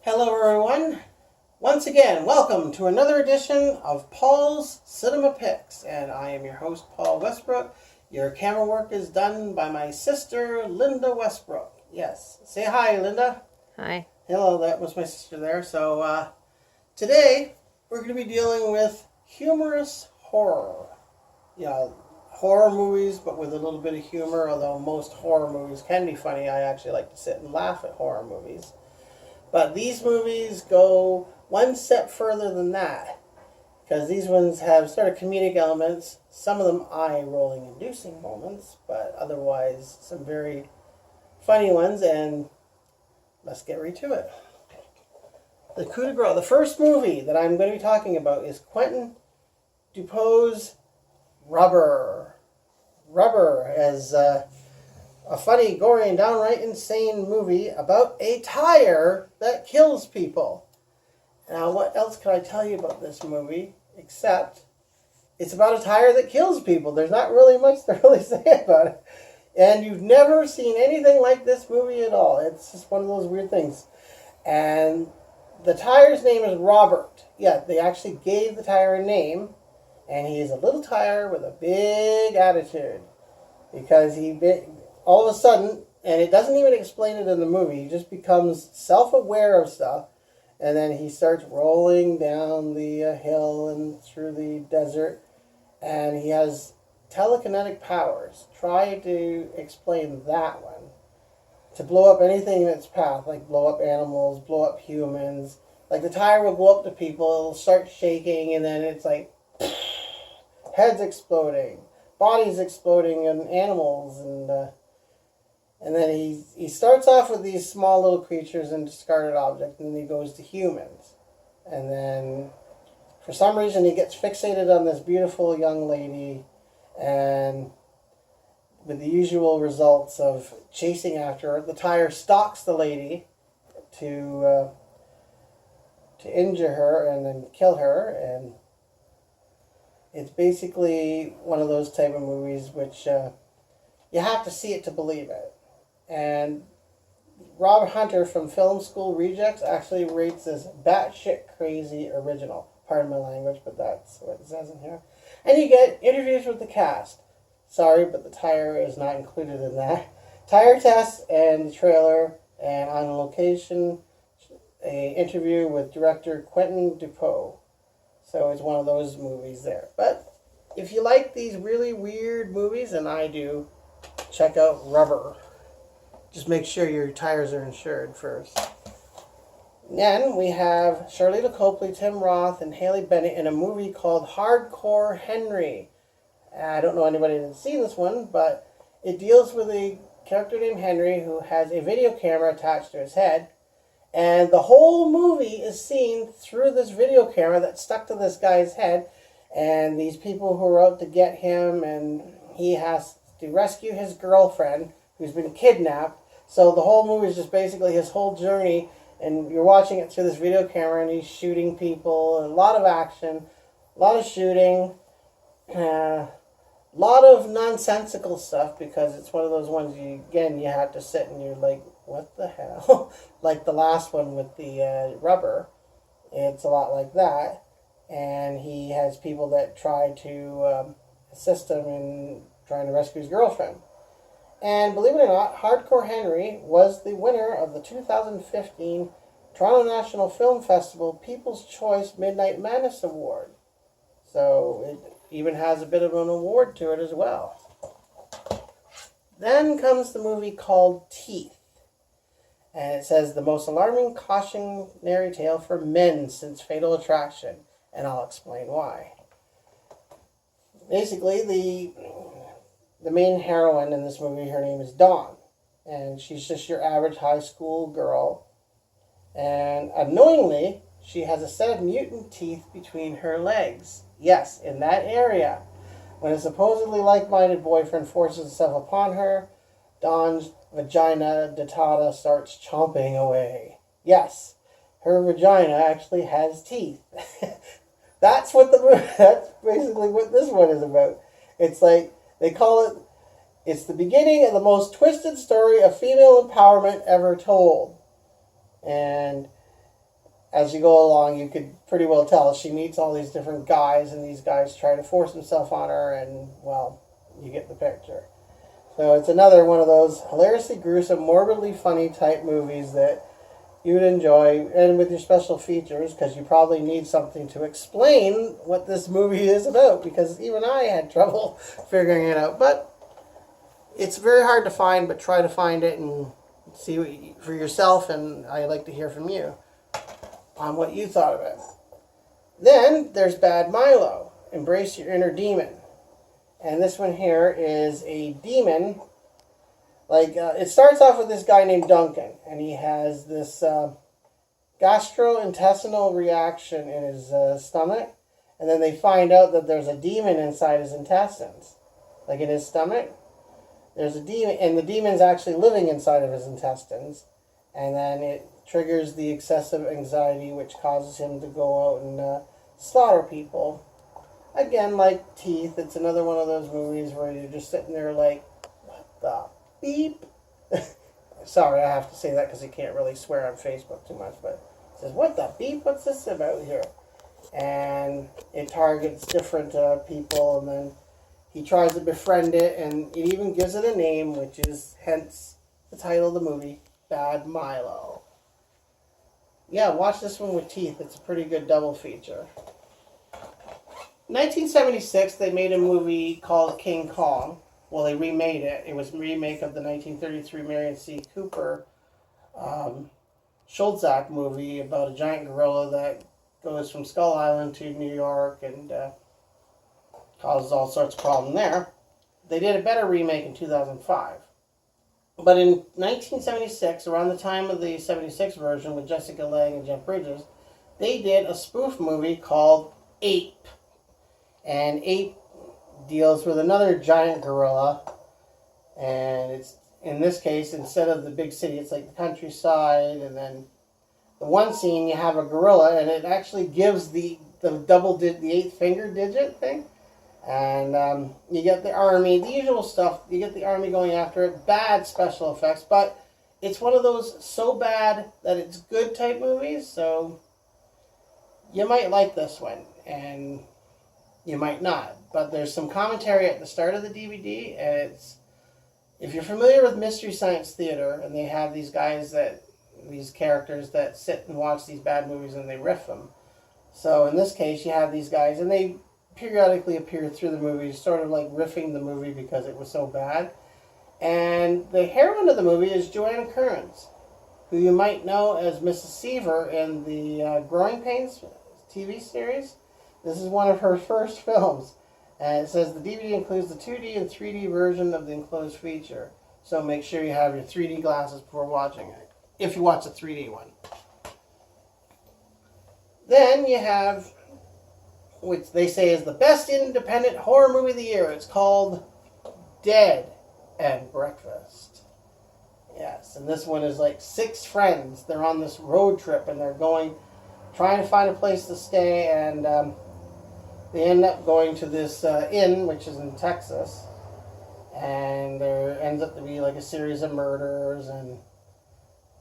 Hello, everyone. Once again, welcome to another edition of Paul's Cinema Picks, and I am your host, Paul Westbrook. Your camera work is done by my sister, Linda Westbrook. Yes, say hi, Linda. Hi. Hello, that was my sister there. So today we're going to be dealing with humorous horror. Yeah, horror movies, but with a little bit of humor. Although most horror movies can be funny, I actually like to sit and laugh at horror movies. But these movies go one step further than that, because these ones have sort of comedic elements, some of them eye-rolling inducing moments, but otherwise some very funny ones, and let's get right to it. The coup de grace. The first movie that I'm going to be talking about is Quentin Dupieux's Rubber. Rubber as a funny, gory, and downright insane movie about a tire that kills people. Now, what else can I tell you about this movie except it's about a tire that kills people? There's not really much to really say about it. And you've never seen anything like this movie at all. It's just one of those weird things. And the tire's name is Robert. Yeah, they actually gave the tire a name. And he is a little tire with a big attitude. Because all of a sudden, and it doesn't even explain it in the movie, he just becomes self-aware of stuff. And then he starts rolling down the hill and through the desert. And he has telekinetic powers. Try to explain that one. To blow up anything in its path, like blow up animals, blow up humans. Like the tire will go up to people, it'll start shaking, and then it's like heads exploding, bodies exploding, and animals, and then he starts off with these small little creatures and discarded objects, and then he goes to humans. And then, for some reason, he gets fixated on this beautiful young lady, and with the usual results of chasing after her, the tire stalks the lady to injure her and then kill her. And it's basically one of those type of movies which you have to see it to believe it. And Rob Hunter from Film School Rejects actually rates this batshit crazy original. Pardon my language, but that's what it says in here. And you get interviews with the cast. Sorry, but the tire is not included in that. Tire test and the trailer, and on location, a interview with director Quentin Dupieux. So it's one of those movies there. But if you like these really weird movies, and I do, check out Rubber. Just make sure your tires are insured first. Then we have Charlita Copley, Tim Roth, and Haley Bennett in a movie called Hardcore Henry. I don't know anybody that's seen this one, but it deals with a character named Henry who has a video camera attached to his head. And the whole movie is seen through this video camera that's stuck to this guy's head. And these people who are out to get him, and he has to rescue his girlfriend who's been kidnapped. So the whole movie is just basically his whole journey. And you're watching it through this video camera, and he's shooting people. And a lot of action, a lot of shooting. A lot of nonsensical stuff, because it's one of those ones you have to sit and you're like, what the hell? Like the last one with the rubber. It's a lot like that. And he has people that try to assist him in trying to rescue his girlfriend. And believe it or not, Hardcore Henry was the winner of the 2015 Toronto National Film Festival People's Choice Midnight Madness Award. So it even has a bit of an award to it as well. Then comes the movie called Teeth. And it says, the most alarming cautionary tale for men since Fatal Attraction. And I'll explain why. Basically, the main heroine in this movie, her name is Dawn. And she's just your average high school girl. And unknowingly, she has a set of mutant teeth between her legs. Yes, in that area. When a supposedly like-minded boyfriend forces himself upon her, Dawn's vagina dentata starts chomping away. Yes, her vagina actually has teeth. That's basically what this one is about. It's like, they call it, it's the beginning of the most twisted story of female empowerment ever told. And as you go along, you could pretty well tell she meets all these different guys, and these guys try to force themselves on her, and, well, you get the picture. So it's another one of those hilariously gruesome, morbidly funny type movies that you would enjoy, and with your special features, because you probably need something to explain what this movie is about, because even I had trouble figuring it out. But it's very hard to find, but try to find it and see for yourself, and I'd like to hear from you on what you thought of it. Then there's Bad Milo, Embrace Your Inner Demon. And this one here is a demon. It starts off with this guy named Duncan, and he has this gastrointestinal reaction in his stomach, and then they find out that there's a demon inside his intestines, like in his stomach. There's a demon, and the demon's actually living inside of his intestines, and then it triggers the excessive anxiety, which causes him to go out and slaughter people. Again, like Teeth, it's another one of those movies where you're just sitting there like, what the beep? Sorry, I have to say that because you can't really swear on Facebook too much, but it says, what the beep? What's this about here? And it targets different people, and then he tries to befriend it, and it even gives it a name, which is hence the title of the movie, Bad Milo. Yeah, watch this one with Teeth. It's a pretty good double feature. In 1976, they made a movie called King Kong. Well, they remade it. It was a remake of the 1933 Marion C. Cooper Schultzak movie about a giant gorilla that goes from Skull Island to New York and causes all sorts of problems there. They did a better remake in 2005. But in 1976, around the time of the 76 version with Jessica Lange and Jeff Bridges, they did a spoof movie called Ape. And Ape deals with another giant gorilla, and it's, in this case, instead of the big city, it's like the countryside, and then the one scene you have a gorilla, and it actually gives the eighth finger digit thing, and you get the army, the usual stuff, you get the army going after it, bad special effects, but it's one of those so bad that it's good type movies, so you might like this one, and you might not, but there's some commentary at the start of the DVD, and it's, if you're familiar with Mystery Science Theater, and they have these characters that sit and watch these bad movies and they riff them. So in this case, you have these guys, and they periodically appear through the movie, sort of like riffing the movie because it was so bad. And the heroine of the movie is Joanna Kearns, who you might know as Mrs. Seaver in the Growing Pains TV series. This is one of her first films. And it says the DVD includes the 2D and 3D version of the enclosed feature. So make sure you have your 3D glasses before watching it, if you watch the 3D one. Then you have, which they say is the best independent horror movie of the year. It's called Dead and Breakfast. Yes, and this one is like 6 friends. They're on this road trip, and they're trying to find a place to stay, and they end up going to this inn, which is in Texas, and there ends up to be like a series of murders and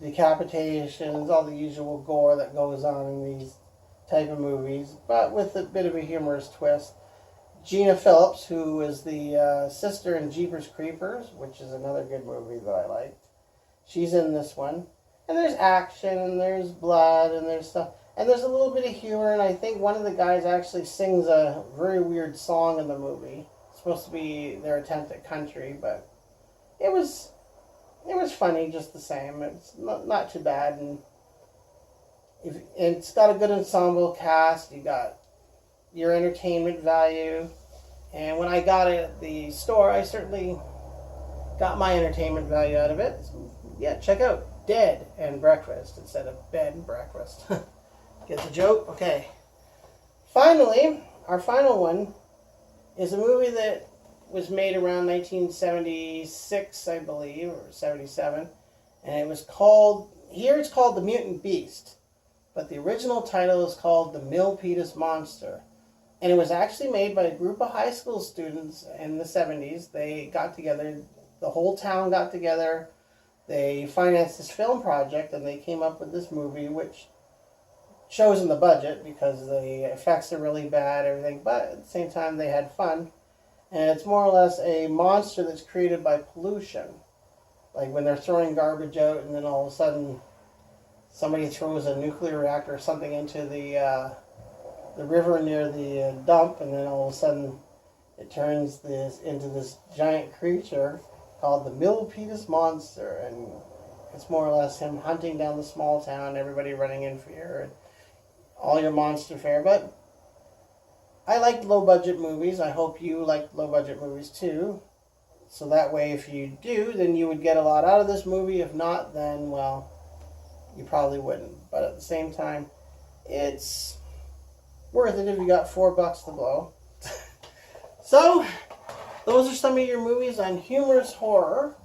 decapitations, all the usual gore that goes on in these type of movies, but with a bit of a humorous twist. Gina Phillips, who is the sister in Jeepers Creepers, which is another good movie that I liked, she's in this one. And there's action, and there's blood, and there's stuff. And there's a little bit of humor, and I think one of the guys actually sings a very weird song in the movie. It's supposed to be their attempt at country, but it was funny just the same. It's not too bad, and it's got a good ensemble cast. You got your entertainment value, and when I got it at the store, I certainly got my entertainment value out of it. So, yeah, check out Dead and Breakfast instead of Bed and Breakfast. Get the joke? Okay. Finally, our final one is a movie that was made around 1976, I believe, or 77. And it was called, here it's called The Mutant Beast. But the original title is called The Milpitas Monster. And it was actually made by a group of high school students in the 70s. They got together, the whole town got together. They financed this film project, and they came up with this movie, which shows in the budget because the effects are really bad, everything, but at the same time they had fun. And it's more or less a monster that's created by pollution. Like when they're throwing garbage out and then all of a sudden somebody throws a nuclear reactor or something into the river near the dump, and then all of a sudden it turns this into this giant creature called the Milpitas Monster, and it's more or less him hunting down the small town, everybody running in fear, and all your monster fare. But I like low budget movies. I hope you like low budget movies too. So that way, if you do, then you would get a lot out of this movie. If not, then, well, you probably wouldn't. But at the same time, it's worth it if you got $4 to blow. So, those are some of your movies on humorous horror.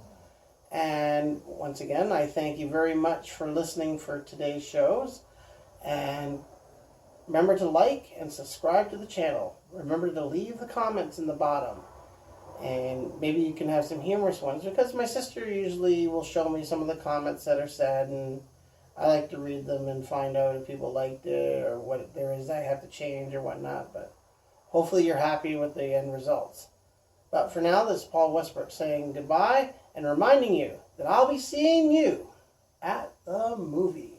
And once again, I thank you very much for listening for today's shows. And remember to like and subscribe to the channel. Remember to leave the comments in the bottom. And maybe you can have some humorous ones, because my sister usually will show me some of the comments that are said, and I like to read them and find out if people liked it or what there is I have to change or whatnot. But hopefully you're happy with the end results. But for now, this is Paul Westbrook saying goodbye and reminding you that I'll be seeing you at the movies.